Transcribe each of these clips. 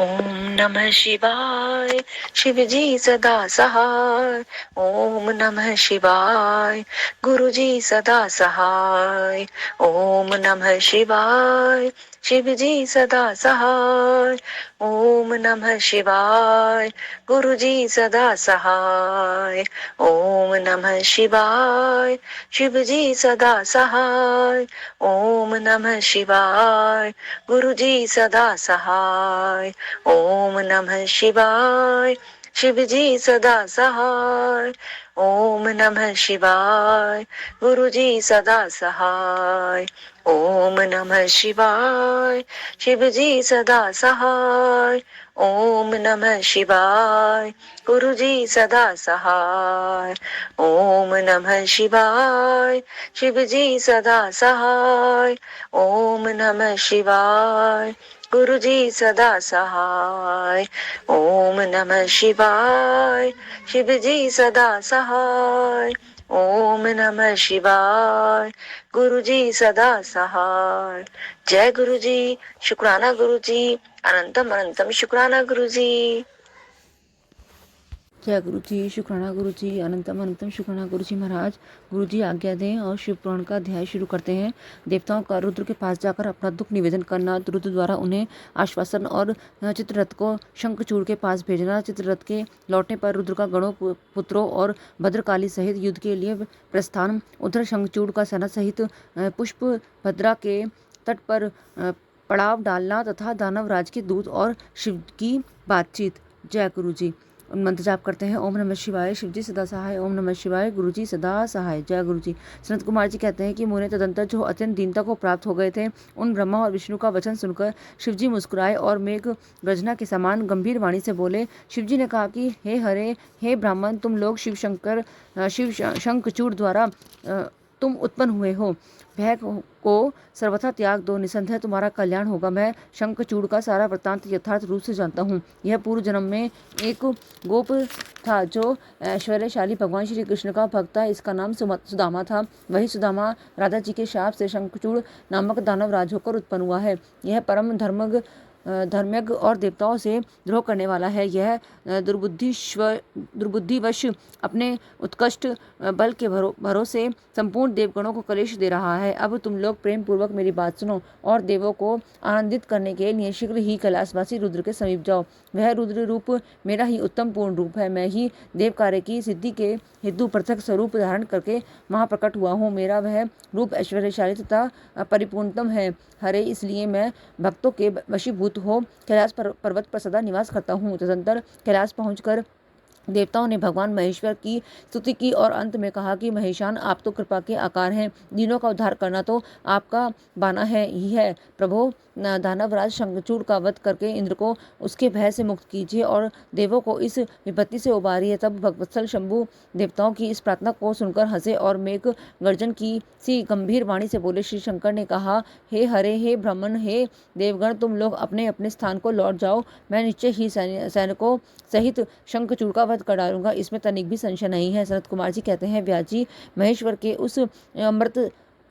ओम नमः शिवाय। शिव जी सदा सहाय। ओम नमः शिवाय। गुरु जी सदा सहाय। ओम नमः शिवाय। शिव जी सदा सहाय। ओम नमः शिवाय। गुरु जी सदा सहाय। ओम नमः शिवाय। शिव जी सदा सहाय। ओम नमः शिवाय। गुरु जी सदा सहाय। ओम नमः शिवाय। शिव जी सदा सहाय। ओम नमः शिवाय। गुरु जी सदा सहाय। ओम नमः शिवाय। शिव जी सदा सहाय। ओम नमः शिवाय। गुरु जी सदा सहाय। ओम नमः शिवाय। शिव जी सदा सहाय। ओम नमः शिवाय। गुरु जी सदा सहाय। ओम नमः शिवाय। शिव जी सदा सहाय। ओम नमः शिवाय। गुरु जी सदा सहाय। जय गुरु जी। शुक्राना गुरु जी। अनंतम अनंतम शुक्राना गुरु जी। जय गुरु जी। शुक्राना गुरु जी। अनंतम अनंतम शुक्राना गुरु जी महाराज। गुरु जी आज्ञा दें और शिव पुराण का अध्याय शुरू करते हैं। देवताओं का रुद्र के पास जाकर अपना दुख निवेदन करना, रुद्र द्वारा उन्हें आश्वासन और चित्ररथ को शंखचूड़ के पास भेजना। चित्ररथ के लौटने पर रुद्र का गणों पुत्रों और भद्रकाली सहित युद्ध के लिए प्रस्थान। उधर शंखचूड़ का सेना सहित पुष्प भद्रा के तट पर पड़ाव डालना तथा दानवराज के दूत और शिव की बातचीत। जय गुरु जी। मंत्र जाप करते हैं। ओम नमः शिवाय। शिव जी सदा सहाय। ओम नमः शिवाय। गुरु जी सदा सहाय। जय गुरु जी। सनत कुमार जी कहते हैं कि मुने तदंतर जो अत्यंत दीनता को प्राप्त हो गए थे, उन ब्रह्मा और विष्णु का वचन सुनकर शिव जी मुस्कुराए और मेघ गर्जना के समान गंभीर वाणी से बोले। शिव जी ने कहा कि हे हरे, हे ब्राह्मण, तुम लोग शिव शंखचूड़ द्वारा तुम उत्पन्न हुए हो। भय को सर्वथा त्याग दो, निसंदेह तुम्हारा कल्याण होगा। मैं शंखचूड़ का सारा वृत्तांत यथार्थ रूप से जानता हूँ। यह पूर्व जन्म में एक गोप था जो ऐश्वर्यशाली भगवान श्री कृष्ण का भक्त था। इसका नाम सुदामा था। वही सुदामा राधा जी के शाप से शंखचूड़ नामक दानव राज होकर उत्पन्न हुआ है। यह परम धर्मज्ञ और देवताओं से द्रोह करने वाला है। यह दुर्बुद्धिवश अपने उत्कृष्ट बल के भरोसे संपूर्ण देवगणों को कलेश दे रहा है। अब तुम लोग प्रेम पूर्वक मेरी बात सुनो और देवों को आनंदित करने के लिए शीघ्र ही कैलाशवासी रुद्र के समीप जाओ। वह रुद्र रूप मेरा ही उत्तम पूर्ण रूप है। मैं ही देव कार्य की सिद्धि के हेतु पृथक स्वरूप धारण करके वहां प्रकट हुआ हूँ। मेरा वह रूप ऐश्वर्यशाली तथा परिपूर्णतम है। हरे, इसलिए मैं भक्तों के वशीभूत हो कैलाश पर्वत पर सदा निवास करता हूँ। तदंतर कैलाश पहुंचकर देवताओं ने भगवान महेश्वर की स्तुति की और अंत में कहा कि महेशान, आप तो कृपा के आकार हैं। दीनों का उद्धार करना तो आपका बाना है ही है। प्रभो, दानवराज शंखचूड़ का वध करके इंद्र को उसके भय से मुक्त कीजिए और देवों को इस विपत्ति से उबारिए। तब भगवत्सल शंभु देवताओं की इस प्रार्थना को सुनकर हंसे और मेघ गर्जन की सी गंभीर वाणी से बोले। श्री शंकर ने कहा, हे हरे, हे ब्राह्मण, हे देवगण, तुम लोग अपने अपने स्थान को लौट जाओ। मैं निश्चय ही सैनिकों सहित शंखचूड़ का वध कर डालूंगा, इसमें तनिक भी संशय नहीं है। सनत कुमार जी कहते हैं, व्यास जी, महेश्वर के उस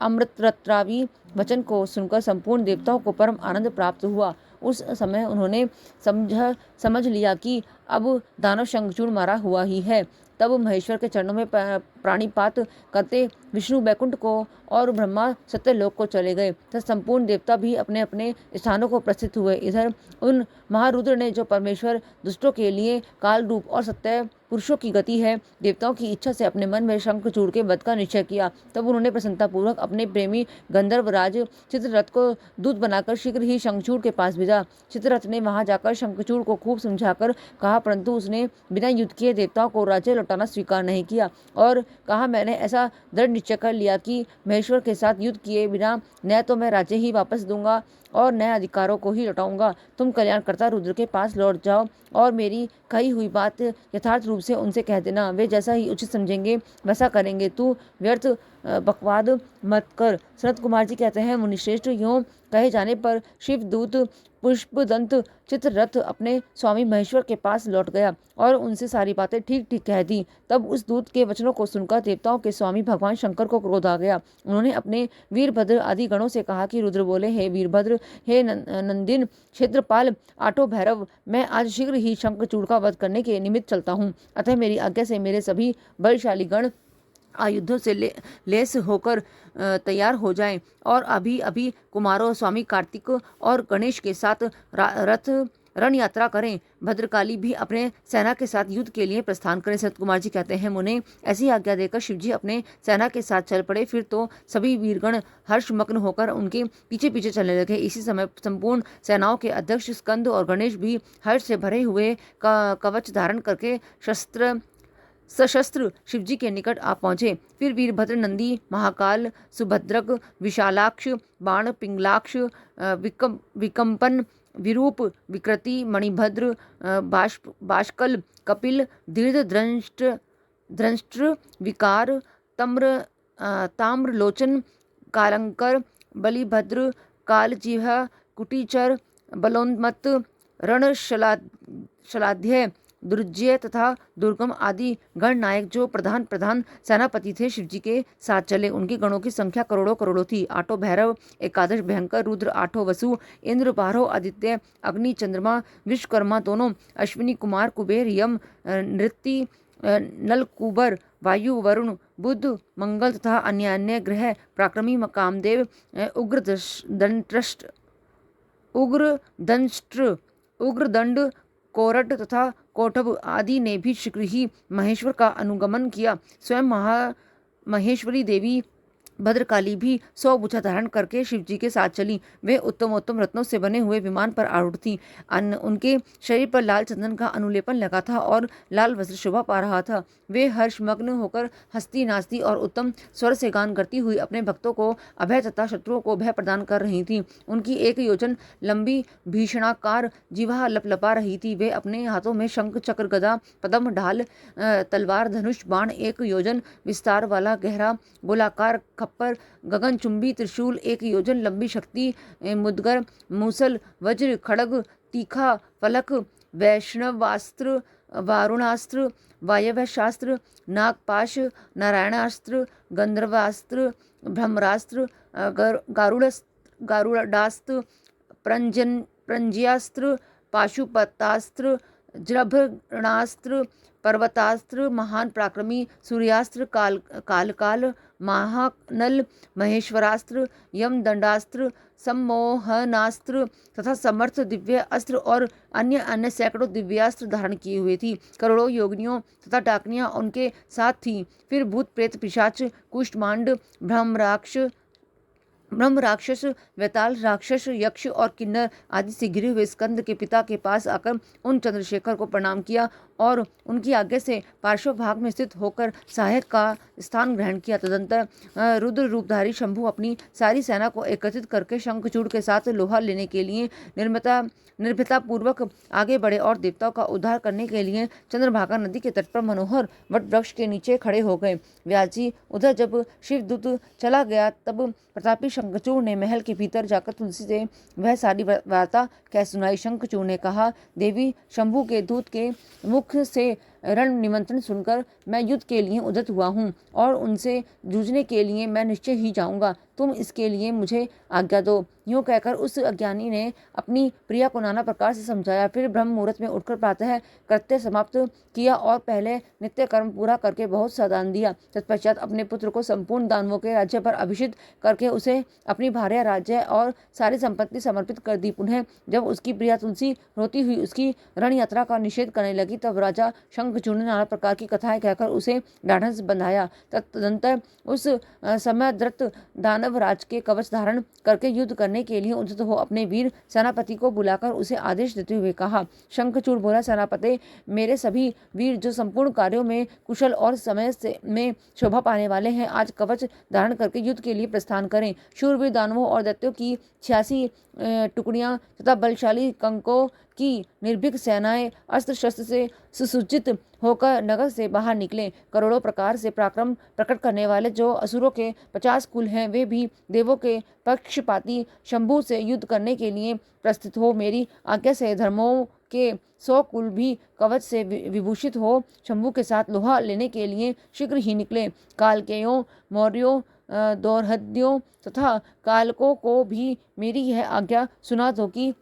अमृतरत्रावी वचन को सुनकर संपूर्ण देवताओं को परम आनंद प्राप्त हुआ। उस समय उन्होंने समझ लिया कि अब दानव शंखचूड़ मारा हुआ ही है। तब महेश्वर के चरणों में प्राणिपात करते विष्णु बैकुंठ को और ब्रह्मा सत्यलोक को चले गए तथा संपूर्ण देवता भी अपने अपने स्थानों को प्रस्थित हुए। इधर उन महारुद्र ने, जो परमेश्वर दुष्टों के लिए काल रूप और सत्य पुरुषों की गति है, देवताओं की इच्छा से अपने मन में शंखचूड़ के वध का निश्चय किया। तब उन्होंने प्रसन्नतापूर्वक अपने प्रेमी गंधर्वराज चित्ररथ को दूत बनाकर शीघ्र ही शंखचूड़ के पास भेजा। चित्ररथ ने वहां जाकर शंखचूड़ को खूब समझाकर कहा, परंतु उसने बिना युद्ध किए देवताओं को राज्य लौटाना स्वीकार नहीं किया और कहा, मैंने ऐसा दृढ़ निश्चय कर लिया कि महेश्वर के साथ युद्ध किए बिना न तो मैं राज्य ही वापस दूंगा और नए अधिकारों को ही लौटाऊंगा। तुम कल्याणकर्ता रुद्र के पास लौट जाओ और मेरी कही हुई बात यथार्थ रूप से उनसे कह देना। वे जैसा ही उचित समझेंगे वैसा करेंगे। तू व्यर्थ बकवाद मत कर। सनत कुमार जी कहते हैं, मुनिश्रेष्ठ, यूं कहे जाने पर शिवदूत पुष्पदंत चित्ररथ अपने स्वामी महेश्वर के पास लौट गया और उनसे सारी बातें ठीक ठीक कह दी। तब उस दूत के वचनों को सुनकर देवताओं के स्वामी भगवान शंकर को क्रोध आ गया। उन्होंने अपने वीरभद्र आदि गणों से कहा कि रुद्र बोले, हे वीरभद्र, हे नंदिन, क्षेत्रपाल, आठों भैरव, मैं आज शीघ्र ही शंखचूड़ का वध करने के निमित्त चलता हूँ। अतः मेरी आज्ञा से मेरे सभी बलशाली गण आयुधों से लेस होकर तैयार हो जाएं और अभी अभी कुमारों स्वामी कार्तिक और गणेश के साथ रथ रण यात्रा करें। भद्रकाली भी अपने सेना के साथ युद्ध के लिए प्रस्थान करें। सतकुमार जी कहते हैं, मुने ऐसी आज्ञा देकर शिवजी अपने सेना के साथ चल पड़े। फिर तो सभी वीरगण हर्षमग्न होकर उनके पीछे पीछे चलने लगे। इसी समय संपूर्ण सेनाओं के अध्यक्ष स्कंद और गणेश भी हर्ष से भरे हुए कवच धारण करके सशस्त्र शिवजी के निकट आ पहुंचे। फिर वीरभद्र, नंदी, महाकाल, सुभद्रक, विशालाक्ष, बाण पिंगलाक्ष, विकंपन, विरूप, विकृति, मणिभद्र, बाष्कल, कपिल, दीर्घ द्रंष्ट्र, विकार, ताम्रलोचन, कालंकर, बलिभद्र, कालजिह्वा, कुटीचर, बलोन्मत्त, रणशलाध्य, दुर्जय तथा दुर्गम आदि गण नायक जो प्रधान प्रधान सेनापति थे शिवजी के साथ चले। उनके गणों की संख्या करोड़ों करोड़ों थी। आठों भैरव, एकादश भयंकर रुद्र, आठों वसु, इंद्र, बारहों आदित्य, अग्नि, चंद्रमा, विश्वकर्मा दोनों, अश्विनी कुमार, कुबेर, यम, नृत्ति, नलकूबर, वायु, वरुण, बुध, मंगल तथा अन्य अन्य ग्रह, पराक्रमी कामदेव, उग्रदंड, कोरट तथा कोटभ आदि ने भी शीघ्र ही महेश्वर का अनुगमन किया। स्वयं महेश्वरी देवी भद्रकाली भी 100 भुजा धारण करके शिवजी के साथ चली। वे उत्तम उत्तम रत्नों से बने हुए विमान पर आरूढ़ थी। उनके शरीर पर लाल चंदन का अनुलेपन लगा था और लाल वस्त्र शोभा पा रहा था। वे हर्षमग्न होकर हंसती नाचती और उत्तम स्वर से गान करती हुई अपने भक्तों को अभय तथा शत्रुओं को भय प्रदान कर रही थी। उनकी 1 योजन लंबी भीषणाकार जिह्वा लपलपा रही थी। वे अपने हाथों में शंख, चक्र, गदा, पद्म, ढाल, तलवार, धनुष, बाण, 1 योजन विस्तार वाला गहरा गोलाकार खप्पर, गगनचुंबी त्रिशूल, 1 योजन लंबी शक्ति, मुदगर, मूसल, वज्र, खड़ग, तीखा फलक, वैष्णवास्त्र, वारुणास्त्र, वायव्य शास्त्र, नागपाश, नारायणास्त्र, गंधर्वास्त्र, ब्रह्मास्त्र, गारुडास्त्र, प्रंज्यास्त्र, पाशुपतास्त्र, जृभणास्त्र, पर्वतास्त्र, महान पराक्रमी सूर्यास्त्र, काल, महानल, महेश्वरास्त्र, यमदंडास्त्र, सम्मोहनास्त्र तथा समर्थ दिव्य अस्त्र और अन्य अन्य सैकड़ों दिव्यास्त्र धारण किए हुए थी। करोड़ों योगिनियों तथा डाकनियां उनके साथ थीं। फिर भूत, प्रेत, पिशाच, कुष्ठमांड, ब्रह्म राक्षस, वैताल राक्षस, यक्ष और किन्नर आदि से घिरे हुए स्कंद के पिता के पास आकर उन चंद्रशेखर को प्रणाम किया और उनकी आज्ञा से पार्श्व भाग में स्थित होकर सहायक का स्थान ग्रहण किया। तदंतर रुद्र रूपधारी शंभु अपनी सारी सेना को एकत्रित करके शंखचूड़ के साथ लोहा लेने के लिए निर्भयता पूर्वक आगे बढ़े और देवताओं का उद्धार करने के लिए चंद्रभागा नदी के तट पर मनोहर वट वृक्ष के नीचे खड़े हो गए। व्यास जी, उधर जब शिवदूत चला गया तब प्रतापी शंखचूड़ ने महल के भीतर जाकर तुलसी से वह सारी वार्ता कह सुनाई। शंखचूड़ ने कहा, देवी, शंभु के दूत के मुख से रण निमंत्रण सुनकर मैं युद्ध के लिए उद्यत हुआ हूँ और उनसे जूझने के लिए मैं निश्चय ही जाऊँगा। तुम इसके लिए मुझे आज्ञा दो। यूँ कहकर उस अज्ञानी ने अपनी प्रिया को नाना प्रकार से समझाया। फिर ब्रह्म मुहूर्त में उठकर प्रातः कृत्य समाप्त किया और पहले नित्य कर्म पूरा करके बहुत सा दान दिया। तत्पश्चात अपने पुत्र को संपूर्ण दानवों के राज्य पर अभिषिक्त करके उसे अपनी भार्या, राज्य और सारी संपत्ति समर्पित कर दी। पुनः जब उसकी प्रिया तुलसी रोती हुई उसकी रण यात्रा का निषेध करने लगी तब राजा शंखचूड़ ने नाना प्रकार की कथाएं कहकर उसे ढाढ़स बंधाया। तदनंतर उस समय दृत दानव राज के कवच धारण करके युद्ध करने के लिए उद्यत हो अपने वीर सेनापति को बुलाकर उसे आदेश देते हुए कहा। शंखचूड़ बोला, सेनापति, मेरे सभी वीर जो संपूर्ण कार्यों में कुशल और समय में शोभा पाने वाले हैं, आज कवच धारण करके युद्ध के लिए प्रस्थान करें। शूरवीर दानवों और दैत्यों की 86 टुकड़ियां तथा बलशाली कंकों की निर्भीक सेनाएं अस्त्र शस्त्र से सुसज्जित होकर नगर से बाहर निकले। करोड़ों प्रकार से पराक्रम प्रकट करने वाले जो असुरों के 50 कुल हैं, वे भी देवों के पक्षपाती शंभु से युद्ध करने के लिए प्रस्थित हो। मेरी आज्ञा से धर्मों के 100 कुल भी कवच से विभूषित हो शंभु के साथ लोहा लेने के लिए शीघ्र ही निकले। कालकेयों, मौर्यों, दौर्हद्यों तथा कालकों को भी मेरी यह आज्ञा सुना दो कि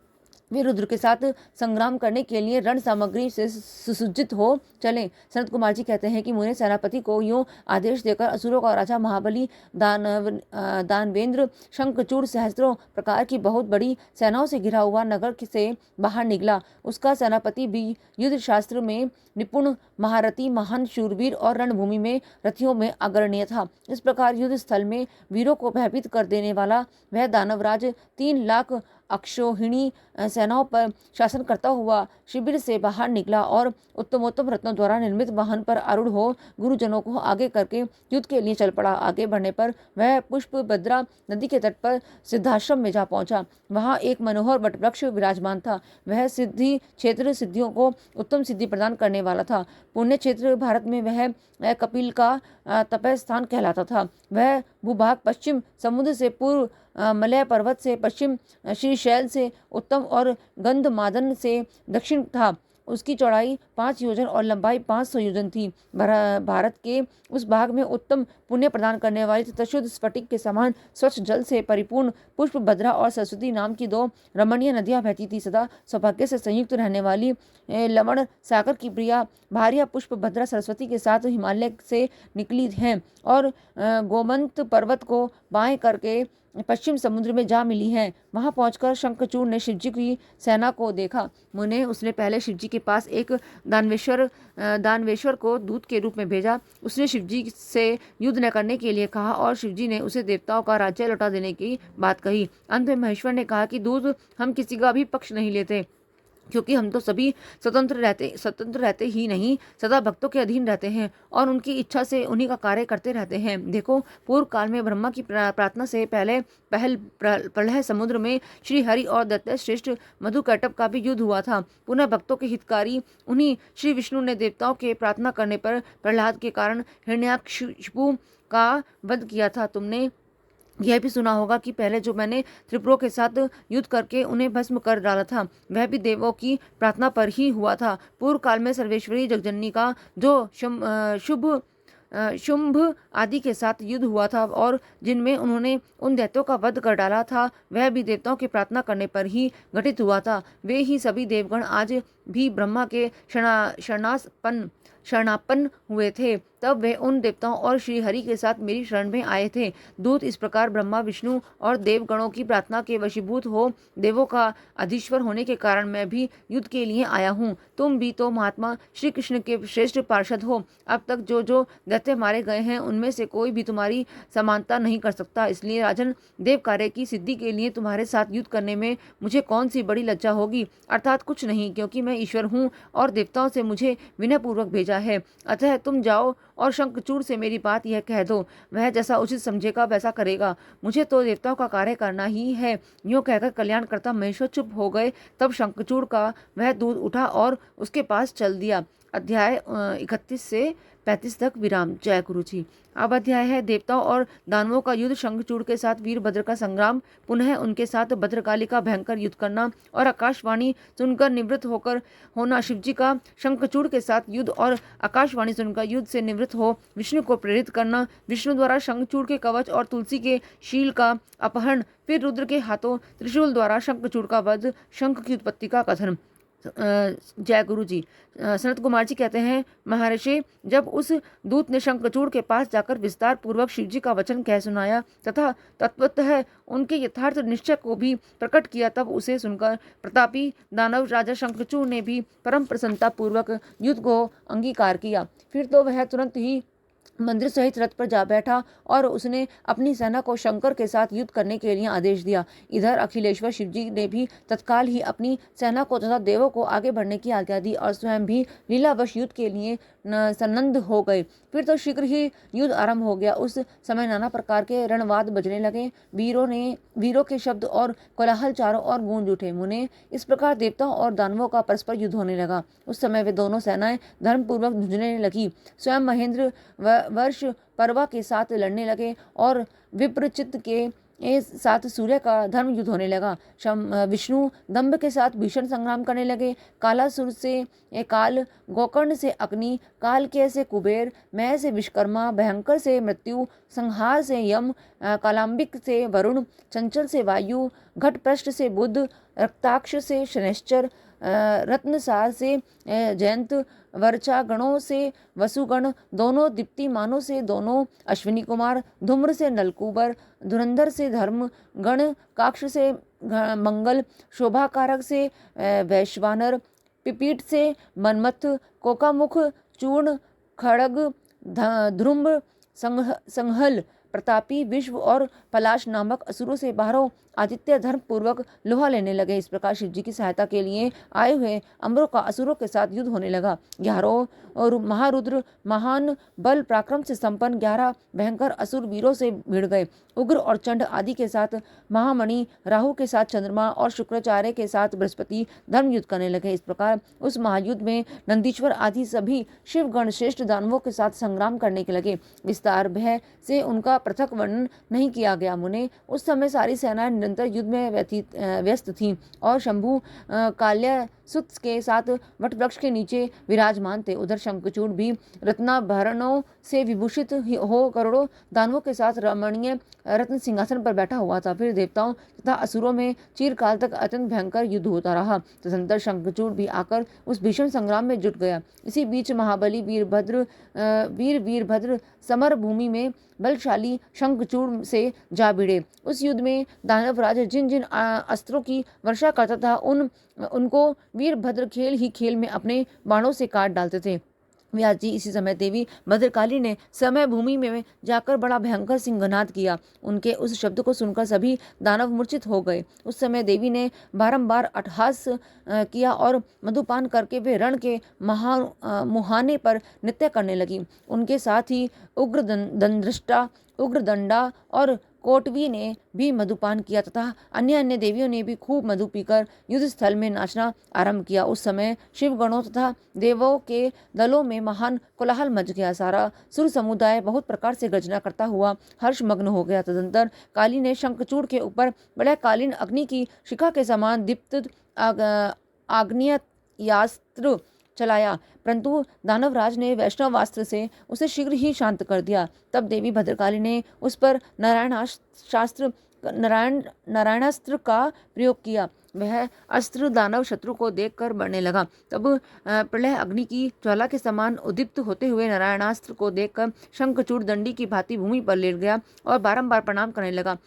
वे रुद्र के साथ संग्राम करने के लिए रण सामग्री से सुसज्जित हो चले। सनत कुमार जी कहते हैं कि मुने सेनापति को यूं आदेश देकर असुरों का राजा महाबली दानवेंद्र शंखचूड़ सहस्त्रों प्रकार की बहुत बड़ी सेनाओं से घिरा हुआ नगर से बाहर निकला। उसका सेनापति भी युद्ध शास्त्र में निपुण, महारथी, महान शूरवीर और रणभूमि में रथियों में अग्रणीय था। इस प्रकार युद्ध स्थल में वीरों को भयभीत कर देने वाला वह दानवराज 3 लाख अक्षोहिणी सेनाओं पर शासन करता हुआ शिविर से बाहर निकला और उत्तमोत्तम रत्नों द्वारा निर्मित वाहन पर आरूढ़ हो गुरुजनों को आगे करके युद्ध के लिए चल पड़ा। आगे बढ़ने पर वह पुष्पभद्रा नदी के तट पर सिद्धाश्रम में जा पहुंचा। वहां एक मनोहर वटवृक्ष विराजमान था। वह सिद्धि क्षेत्र सिद्धियों को उत्तम सिद्धि प्रदान करने वाला था। पुण्य क्षेत्र भारत में वह कपिल का तपस्थान कहलाता था। वह भूभाग पश्चिम समुद्र से पूर्व, मलय पर्वत से पश्चिम, श्रीशैल से उत्तम और गंधमादन से दक्षिण था। उसकी चौड़ाई 5 योजन और लंबाई 500 योजन थी। भारत के उस भाग में उत्तम पुण्य प्रदान करने वाली तथा शुद्ध स्फटिक के समान स्वच्छ जल से परिपूर्ण पुष्पभद्रा और सरस्वती नाम की 2 रमणीय नदियां बहती थी। सदा सौभाग्य से संयुक्त रहने वाली लवण सागर की प्रिया भार्या पुष्पभद्रा सरस्वती के साथ हिमालय से निकली हैं और गोमंत पर्वत को बाएं करके पश्चिम समुद्र में जा मिली हैं। वहां पहुंचकर शंखचूड़ ने शिवजी की सेना को देखा। मुने उसने पहले शिवजी के पास एक दानवेश्वर को दूत के रूप में भेजा। उसने शिवजी से युद्ध न करने के लिए कहा और शिवजी ने उसे देवताओं का राज्य लौटा देने की बात कही। अंत में महेश्वर ने कहा कि दूत, हम किसी का भी पक्ष नहीं लेते, क्योंकि हम तो सभी स्वतंत्र रहते ही नहीं, सदा भक्तों के अधीन रहते हैं और उनकी इच्छा से उन्हीं का कार्य करते रहते हैं। देखो, पूर्व काल में ब्रह्मा की प्रार्थना से पहल प्रलय समुद्र में श्री हरि और दैत्य श्रेष्ठ मधुकैटभ का भी युद्ध हुआ था। पुनः भक्तों के हितकारी उन्हीं श्री विष्णु ने देवताओं के प्रार्थना करने पर प्रहलाद के कारण हिरण्याकशिपु का वध किया था। तुमने यह भी सुना होगा कि पहले जो मैंने त्रिपुरों के साथ युद्ध करके उन्हें भस्म कर डाला था, वह भी देवों की प्रार्थना पर ही हुआ था। पूर्व काल में सर्वेश्वरी जगजननी का जो शुंभ आदि के साथ युद्ध हुआ था और जिनमें उन्होंने उन दैत्यों का वध कर डाला था, वह भी देवताओं की प्रार्थना करने पर ही घटित हुआ था। वे ही सभी देवगण आज भी ब्रह्मा के शरणापन्न हुए थे। तब वे उन देवताओं और श्री हरि के साथ मेरी शरण में आए थे। दूत इस प्रकार ब्रह्मा, विष्णु और देवगणों की प्रार्थना के वशीभूत हो देवों का अधीश्वर होने के कारण मैं भी युद्ध के लिए आया हूँ। तुम भी तो महात्मा श्री कृष्ण के श्रेष्ठ पार्षद हो। अब तक जो दैत्य मारे गए हैं, उनमें से कोई भी तुम्हारी समानता नहीं कर सकता। इसलिए राजन, देव कार्य की सिद्धि के लिए तुम्हारे साथ युद्ध करने में मुझे कौन सी बड़ी लज्जा होगी? अर्थात कुछ नहीं, क्योंकि मैं ईश्वर हूँ और देवताओं से मुझे विनयपूर्वक भेजा है। अतः तुम जाओ और शंखचूड़ से मेरी बात यह कह दो, वह जैसा उचित समझेगा वैसा करेगा। मुझे तो देवताओं का कार्य करना ही है। यूँ कहकर कल्याणकर्ता महेश्वर चुप हो गए। तब शंखचूड़ का वह दूत उठा और उसके पास चल दिया। अध्याय 31 से 35 तक विराम। जय गुरु जी। अब अध्याय है देवताओं और दानवों का युद्ध। शंखचूड़ के साथ वीरभद्र का संग्राम, पुनः उनके साथ भद्रकाली का भयंकर युद्ध करना और आकाशवाणी सुनकर निवृत्त होना। शिवजी का शंखचूड़ के साथ युद्ध और आकाशवाणी सुनकर युद्ध से निवृत्त हो विष्णु को प्रेरित करना। विष्णु द्वारा शंखचूड़ के कवच और तुलसी के शील का अपहरण। फिर रुद्र के हाथों त्रिशूल द्वारा शंखचूड़ का वध। शंख की उत्पत्ति का कथन। जय गुरु जी। सनत कुमार जी कहते हैं, महर्षि, जब उस दूत ने शंखचूड़ के पास जाकर विस्तार पूर्वक शिवजी का वचन कह सुनाया तथा तत्वतः उनके यथार्थ निश्चय को भी प्रकट किया, तब उसे सुनकर प्रतापी दानव राजा शंखचूड़ ने भी परम प्रसन्नता पूर्वक युद्ध को अंगीकार किया। फिर तो वह तुरंत ही मंदिर सहित रथ पर जा बैठा और उसने अपनी सेना को शंकर के साथ युद्ध करने के लिए आदेश दिया। इधर अखिलेश्वर शिवजी ने भी तत्काल ही अपनी सेना को तथा देवों को आगे बढ़ने की आज्ञा दी और स्वयं भी लीलावश युद्ध के लिए सन्नद्ध हो गए। फिर तो शीघ्र ही युद्ध आरंभ हो गया। उस समय नाना प्रकार के रणवाद बजने लगे। वीरों के शब्द और कोलाहल चारों ओर गूंज उठे। मुने इस प्रकार देवताओं और दानवों का परस्पर युद्ध होने लगा। उस समय वे दोनों सेनाएं धर्मपूर्वक झुंझने लगी। स्वयं महेंद्र वर्ष परवा के साथ लड़ने लगे और विप्रचित के साथ सूर्य का धर्म युद्ध होने लगा। विष्णु दंभ के साथ भीषण संग्राम करने लगे। कालासुर से काल, गोकर्ण से अग्नि, कालकेय से कुबेर, मय से विश्वकर्मा, भयंकर से मृत्यु, संहार से यम, कालांबिक से वरुण, चंचल से वायु, घटपृष्ठ से बुध, रक्ताक्ष से शनैश्चर, रत्नसार से जयंत, वर्चा गणों से वसुगण, दोनों दीप्तिमानों से दोनों अश्विनी कुमार, धूम्र से नलकूबर, धुरंधर से धर्म गण, काक्ष से मंगल, शोभाकारक से वैश्वानर, पिपीट से मनमथ, कोकामुख, चूर्ण, खड़ग, ध्रुम्ब, संहल, प्रतापी, विश्व और पलाश नामक असुरों से बाहरों आदित्य धर्म पूर्वक लोहा लेने लगे। इस प्रकार शिवजी की सहायता के लिए आए हुए अमरों का असुरों के साथ युद्ध होने लगा। 11 और महारुद्र महान बल पराक्रम से संपन्न 11 भयंकर असुर वीरों से भिड़ गए। उग्र और चंड आदि के साथ महामणि, राहु के साथ चंद्रमा और शुक्राचार्य के साथ बृहस्पति धर्म युद्ध करने लगे। इस प्रकार उस महायुद्ध में नंदीश्वर आदि सभी शिवगण श्रेष्ठ दानवों के साथ संग्राम करने के लगे। विस्तार भय से उनका पृथक वर्णन नहीं किया गया। मुने उस समय सारी सेनाएं निरंतर युद्ध में व्यस्त थीं और शंभु काल्यासुत के साथ वटवृक्ष के नीचे विराजमान थे। उधर शंखचूड़ भी रत्नाभरणों से विभूषित हो करोड़ों दानवों के साथ रमणीय रत्न सिंहासन पर बैठा हुआ था। फिर देवताओं तथा असुरों में चिरकाल तक अत्यंत भयंकर युद्ध होता रहा। तदनंतर शंखचूड़ भी आकर उस भीषण संग्राम में जुट गया। इसी बीच महाबली वीरभद्र समर भूमि में बलशाली शंखचूड़ से जा भिड़े। उस युद्ध में दानवराज जिन जिन अस्त्रों की वर्षा करता था उनको वीरभद्र खेल ही खेल में अपने बाणों से काट डालते थे। व्यास जी इसी समय देवी भद्रकाली ने समय भूमि में जाकर बड़ा भयंकर सिंहनाद किया। उनके उस शब्द को सुनकर सभी दानव मूर्छित हो गए। उस समय देवी ने बारंबार अट्टहास किया और मधुपान करके वे रण के मुहाने पर नृत्य करने लगी। उनके साथ ही उग्रदंड्रष्टा, उग्रदंडा और कोटवी ने भी मधुपान किया तथा अन्य अन्य देवियों ने भी खूब मधु पीकर युद्ध स्थल में नाचना आरंभ किया। उस समय शिवगणों तथा देवों के दलों में महान कोलाहल मच गया। सारा सुर समुदाय बहुत प्रकार से गर्जना करता हुआ हर्षमग्न हो गया। तदंतर काली ने शंखचूड़ के ऊपर बड़ा कालीन अग्नि की शिखा के समान दीप्त आग्नेयास्त्र चलाया, परंतु दानवराज ने वैष्णवास्त्र से उसे शीघ्र ही शांत कर दिया। तब देवी भद्रकाली ने उस पर नारायणास्त्र का प्रयोग किया। वह अस्त्र दानव शत्रु को देखकर बढ़ने लगा। तब प्रलय अग्नि की ज्वाला के समान उद्दीप्त होते हुए नारायणास्त्र को देखकर शंखचूड़ दंडी की भांति भूमि पर लेट गया और बारंबार प्रणाम करने लगा।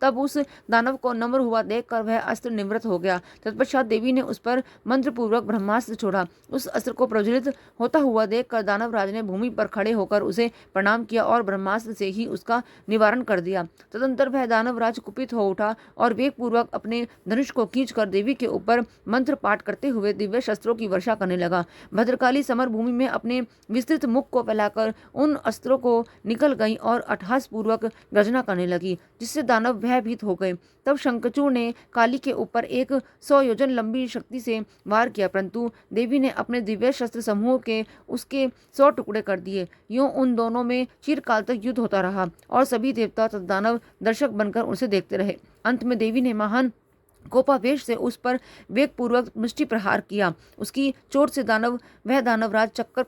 तब उस दानव को नम्र हुआ देखकर वह अस्त्र निवृत्त हो गया। तत्पश्चात देवी ने उस पर मंत्रपूर्वक ब्रह्मास्त्र छोड़ा। उस अस्त्र को प्रज्वलित होता हुआ देखकर दानवराज ने भूमि पर खड़े होकर उसे प्रणाम किया और ब्रह्मास्त्र से ही उसका निवारण कर दिया। तदंतर वह दानवराज कुपित हो उठा और वेगपूर्वक अपने धनुष को खींचकर देवी के ऊपर मंत्र पाठ करते हुए दिव्य शस्त्रों की वर्षा करने लगा। भद्रकाली समर भूमि में अपने विस्तृत मुख को फैलाकर उन अस्त्रों को निकल गई और अट्टहास पूर्वक गर्जना करने लगी, जिससे दानव भयभीत हो गए। तब शंखचूड़ ने काली के ऊपर 100 योजन लंबी शक्ति से वार किया, परंतु देवी ने अपने दिव्य शस्त्र समूह के उसके 100 टुकड़े कर दिए। यूं उन दोनों में चिरकाल तक युद्ध होता रहा और सभी देवता तथा दानव दर्शक बनकर उसे देखते रहे। अंत में देवी ने महान कोपावेश से उस पर वेगपूर्वक मुष्टि प्रहार किया। उसकी चोट से वह दानवराज चक्कर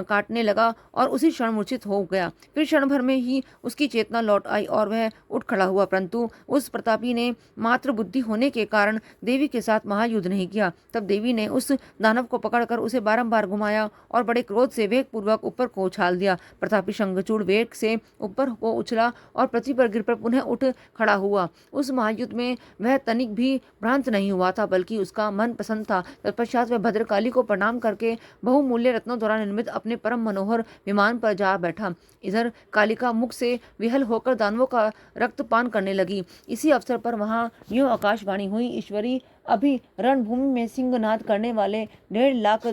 काटने लगा और उसी क्षण मूर्छित हो गया। फिर क्षण भर में ही उसकी चेतना लौट आई और वह उठ खड़ा हुआ, परंतु उस प्रतापी ने मात्र बुद्धि होने के कारण देवी के साथ महायुद्ध नहीं किया। तब देवी ने उस दानव को पकड़कर उसे बारंबार घुमाया और बड़े क्रोध से वेगपूर्वक ऊपर को उछाल दिया। प्रतापी शंखचूड़ वेग से ऊपर को उछला और पृथ्वी पर गिर पर पुनः उठ खड़ा हुआ। उस महायुद्ध में वह तनिक भी भ्रांत नहीं हुआ था, बल्कि उसका मन प्रसन्न था। तत्पश्चात वह भद्रकाली को प्रणाम करके बहुमूल्य रत्नों द्वारा निर्मित अपने परम मनोहर विमान पर जा बैठा। इधर कालिका मुख से विहल होकर दानवों का रक्तपान करने लगी। इसी अवसर पर वहां यूं आकाशवाणी हुई, ईश्वरी, अभी रणभूमि में सिंहनाद करने वाले 1.5 लाख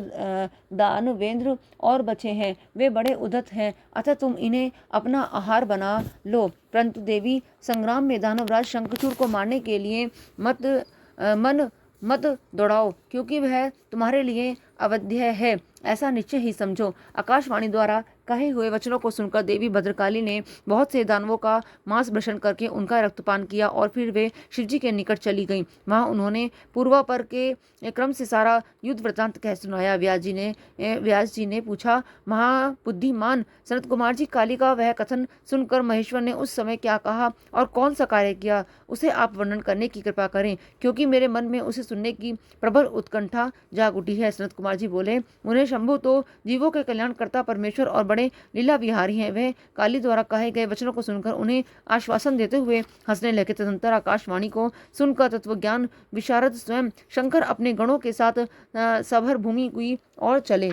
दानवेंद्र और बचे हैं। वे बड़े उद्धत हैं, अतः तुम इन्हें अपना आहार बना लो। परंतु देवी, संग्राम में दानवराज शंखचूड़ को मारने के लिए मन मत दौड़ाओ, क्योंकि वह तुम्हारे लिए अवध्य है, ऐसा निश्चय ही समझो। आकाशवाणी द्वारा कहे हुए वचनों को सुनकर देवी भद्रकाली ने बहुत से दानवों का मांस भक्षण करके उनका रक्तपान किया और फिर वे शिवजी के निकट चली गईं। वहां उन्होंने पूर्वापर के क्रम से सारा युद्ध वृत्तांत कह सुनाया। व्यास जी ने पूछा, महाबुद्धिमान सनत कुमार जी, काली का वह कथन सुनकर महेश्वर ने उस समय क्या कहा और कौन सा कार्य किया, उसे आप वर्णन करने की कृपा करें, क्योंकि मेरे मन में उसे सुनने की प्रबल उत्कंठा जाग उठी है। सनत कुमार जी बोले, मुने शंभु तो जीवों के कल्याणकर्ता परमेश्वर और बड़े लीला विहारी हैं। वह काली द्वारा कहे गए वचनों को सुनकर उन्हें आश्वासन देते हुए हंसने लगे। तदंतर आकाशवाणी को सुनकर तत्वज्ञान विशारद स्वयं शंकर अपने गणों के साथ सभर भूमि की ओर चले।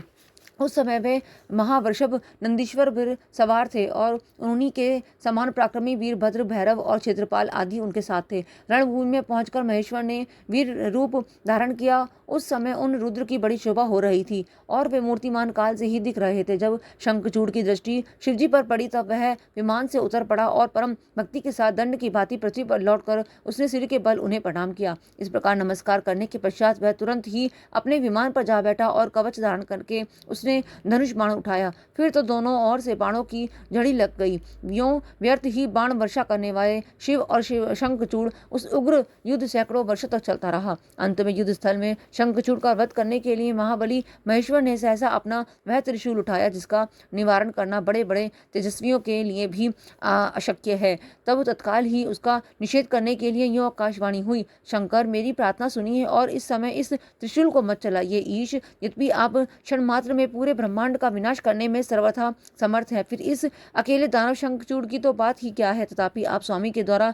उस समय वे महावृषभ नंदीश्वर वीर सवार थे और उन्हीं के समान पराक्रमी वीरभद्र, भैरव और क्षेत्रपाल आदि उनके साथ थे। रणभूमि में पहुंचकर महेश्वर ने वीर रूप धारण किया। उस समय उन रुद्र की बड़ी शोभा हो रही थी और वे मूर्तिमान काल से ही दिख रहे थे। जब शंखचूड़ की दृष्टि शिवजी पर पड़ी तब वह विमान से उतर पड़ा और परम भक्ति के साथ दंड की भांति पृथ्वी पर लौटकर उसने सिर के बल उन्हें प्रणाम किया। इस प्रकार नमस्कार करने के पश्चात वह तुरंत ही अपने विमान पर जा बैठा और कवच धारण करके उसने धनुष बाण उठाया। फिर तो दोनों ओर से बाणों की झड़ी लग गई। यों व्यर्थ ही बाण वर्षा करने वाले शिव और शंखचूड़ उस उग्र युद्ध सैकड़ों वर्षों तक चलता रहा। अंत में युद्ध स्थल में शंखचूड़ का वध करने के लिए महाबली महेश्वर ने सहसा अपना वह त्रिशूल उठाया, जिसका निवारण करना बड़े बड़े तेजस्वियों के लिए भी अशक्य है। तब तत्काल ही उसका निषेध करने के लिए यों आकाशवाणी हुई, शंकर, मेरी प्रार्थना सुनिए और इस समय इस त्रिशूल को मत चलाइए। ईश, यद्यपि आप क्षण मात्र में पूरे ब्रह्मांड का विनाश करने में सर्वथा समर्थ है, फिर इस अकेले दानव शंखचूड़ की तो बात ही क्या है। तथापि आप स्वामी के द्वारा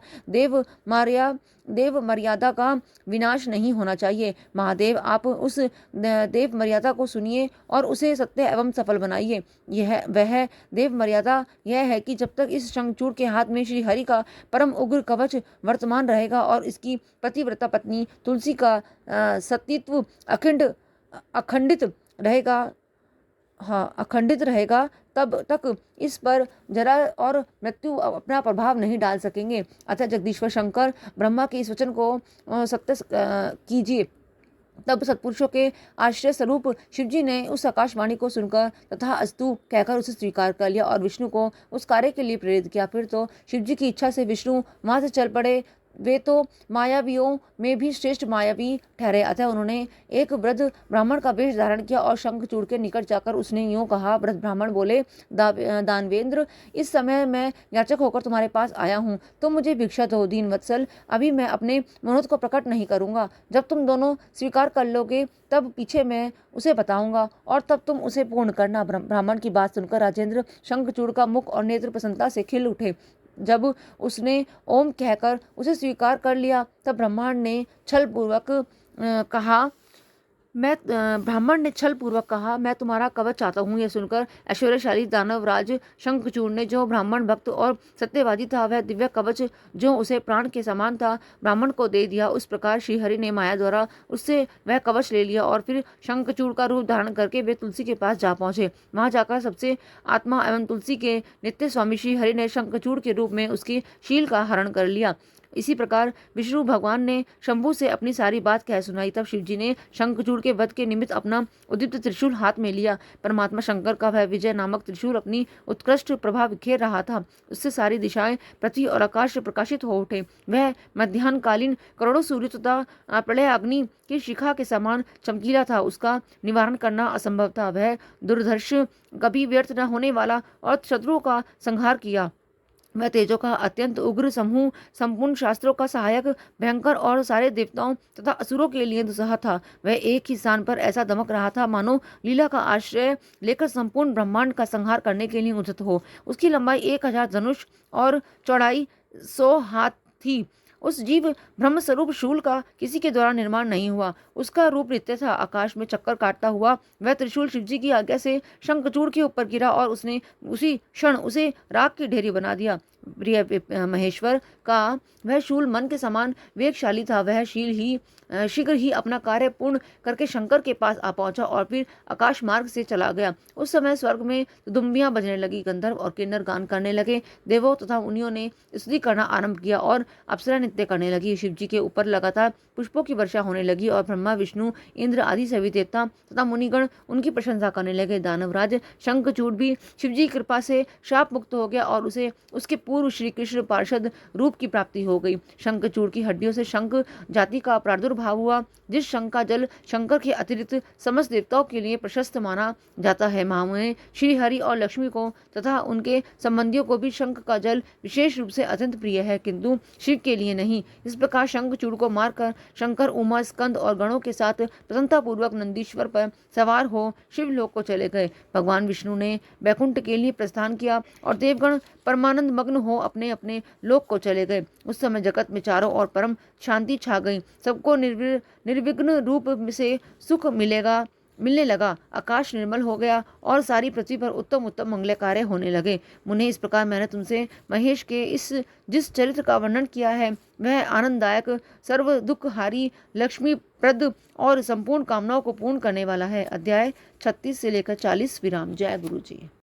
देव मर्यादा का विनाश नहीं होना चाहिए। महादेव, आप उस देव मर्यादा को सुनिए और उसे सत्य एवं सफल बनाइए। वह देव मर्यादा यह है कि जब तक इस शंखचूड़ के हाथ में श्री हरि का परम उग्र कवच वर्तमान रहेगा और इसकी पतिव्रता पत्नी तुलसी का सतीत्व अखंडित रहेगा, तब तक इस पर जरा और मृत्यु अपना प्रभाव नहीं डाल सकेंगे। अतः जगदीश्वर शंकर, ब्रह्मा के इस वचन को सत्य कीजिए। तब सत्पुरुषों के आश्रय स्वरूप शिवजी ने उस आकाशवाणी को सुनकर तथा अस्तु कहकर उसे स्वीकार कर लिया और विष्णु को उस कार्य के लिए प्रेरित किया। फिर तो शिवजी की इच्छा से विष्णु वहां से चल पड़े। वे तो मायावियों में भी श्रेष्ठ मायावी ठहरे। अतः उन्होंने एक वृद्ध ब्राह्मण का वेश धारण किया और शंखचूड़ के निकट जाकर उसने यूं कहा। वृद्ध ब्राह्मण बोले, दानवेंद्र, इस समय मैं याचक होकर तुम्हारे पास आया हूँ, तो मुझे भिक्षा दो। दीन वत्सल, अभी मैं अपने मनोरथ को प्रकट नहीं करूँगा। जब तुम दोनों स्वीकार कर लोगे तब पीछे मैं उसे बताऊंगा और तब तुम उसे पूर्ण करना। ब्राह्मण की बात सुनकर राजेंद्र शंखचूड़ का मुख और नेत्र प्रसन्नता से खिल उठे। जब उसने ओम कहकर उसे स्वीकार कर लिया तब ब्राह्मण ने छल पूर्वक कहा, मैं तुम्हारा कवच चाहता हूँ। यह सुनकर ऐश्वर्यशाली दानवराज शंखचूड़ ने, जो ब्राह्मण भक्त और सत्यवादी था, वह दिव्य कवच जो उसे प्राण के समान था ब्राह्मण को दे दिया। उस प्रकार श्रीहरि ने माया द्वारा उससे वह कवच ले लिया और फिर शंखचूड़ का रूप धारण करके वे तुलसी के पास जा पहुंचे। वहां जाकर सबसे आत्मा एवं तुलसी के नित्य स्वामी श्रीहरि ने शंखचूड़ के रूप में उसकी शील का हरण कर लिया। इसी प्रकार विष्णु भगवान ने शंभु से अपनी सारी बात कह सुनाई। तब शिवजी ने शंखचूड़ के वध के निमित्त अपना उद्दीप्त त्रिशूल हाथ में लिया। परमात्मा शंकर का वह विजय नामक त्रिशूल अपनी उत्कृष्ट प्रभा बिखेर रहा था। उससे सारी दिशाएं, पृथ्वी और आकाश प्रकाशित हो उठे। वह मध्याह्नकालीन करोड़ों सूर्य तथा प्रलय अग्नि की शिखा के समान चमकीला था। उसका निवारण करना असंभव था। वह दुर्धर्ष, कभी व्यर्थ न होने वाला और शत्रुओं का संहार किया। वह तेजों का अत्यंत उग्र समूह, संपूर्ण शास्त्रों का सहायक, भयंकर और सारे देवताओं तथा असुरों के लिए दुस्सह था। वह एक ही स्थान पर ऐसा दमक रहा था मानो लीला का आश्रय लेकर संपूर्ण ब्रह्मांड का संहार करने के लिए उद्यत हो। उसकी लंबाई 1000 धनुष और चौड़ाई 100 हाथ थी। उस जीव ब्रह्म स्वरूप शूल का किसी के द्वारा निर्माण नहीं हुआ। उसका रूप नित्य था। आकाश में चक्कर काटता हुआ वह त्रिशूल शिवजी की आज्ञा से शंखचूड़ के ऊपर गिरा और उसने उसी क्षण उसे राख की ढेरी बना दिया। प्रिय महेश्वर का वह शूल मन के समान वेगशाली था। वह शीघ्र ही अपना कार्य पूर्ण करके शंकर के पास आ पहुंचा और फिर आकाश मार्ग से चला गया। उस समय स्वर्ग में दुम्बियां बजने लगी, गंधर्व और किन्नर गान करने लगे, देवों तथा मुनियों ने स्तुति करना आरंभ किया और अप्सरा नृत्य करने लगी। शिवजी के ऊपर लगातार पुष्पों की वर्षा होने लगी और ब्रह्मा, विष्णु, इंद्र आदि सभी देवता तथा मुनिगण उनकी प्रशंसा करने लगे। दानवराज शंखचूड़ भी शिवजी की कृपा से शाप मुक्त हो गया और उसे उसके पूर्व श्री कृष्ण पार्षद रूप की प्राप्ति हो गई। शंखचूड़ की हड्डियों से शंख जाति का प्रादुर्भाव हुआ। जिस शंख का जल शंकर के अतिरिक्त समस्त देवताओं के लिए प्रशस्त माना जाता है। महामुनि श्री हरि और लक्ष्मी को तथा उनके संबंधियों को भी शंख का जल विशेष रूप से अत्यंत प्रिय है, किंतु शिव के लिए नहीं। इस प्रकार शंखचूड़ को मारकर शंकर उमा, स्कंद और गणों के साथ प्रसन्नता पूर्वक नंदीश्वर पर सवार हो शिवलोक को चले गए। भगवान विष्णु ने वैकुंठ के लिए प्रस्थान किया और देवगण परमानंद मग्न हो अपने अपने लोक को चले गए। उस समय जगत में चारों ओर परम शांति छा गई। सबको निर्विघ्न रूप से सुख मिलने लगा। आकाश निर्मल हो गया और सारी पृथ्वी पर उत्तम उत्तम मंगल कार्य होने लगे। मुने, इस प्रकार मैंने तुमसे महेश के जिस चरित्र का वर्णन किया है वह आनंददायक, सर्व दुखहारी, लक्ष्मी प्रद और संपूर्ण कामनाओं को पूर्ण करने वाला है। अध्याय 36 से लेकर 40 विराम। जय गुरु जी।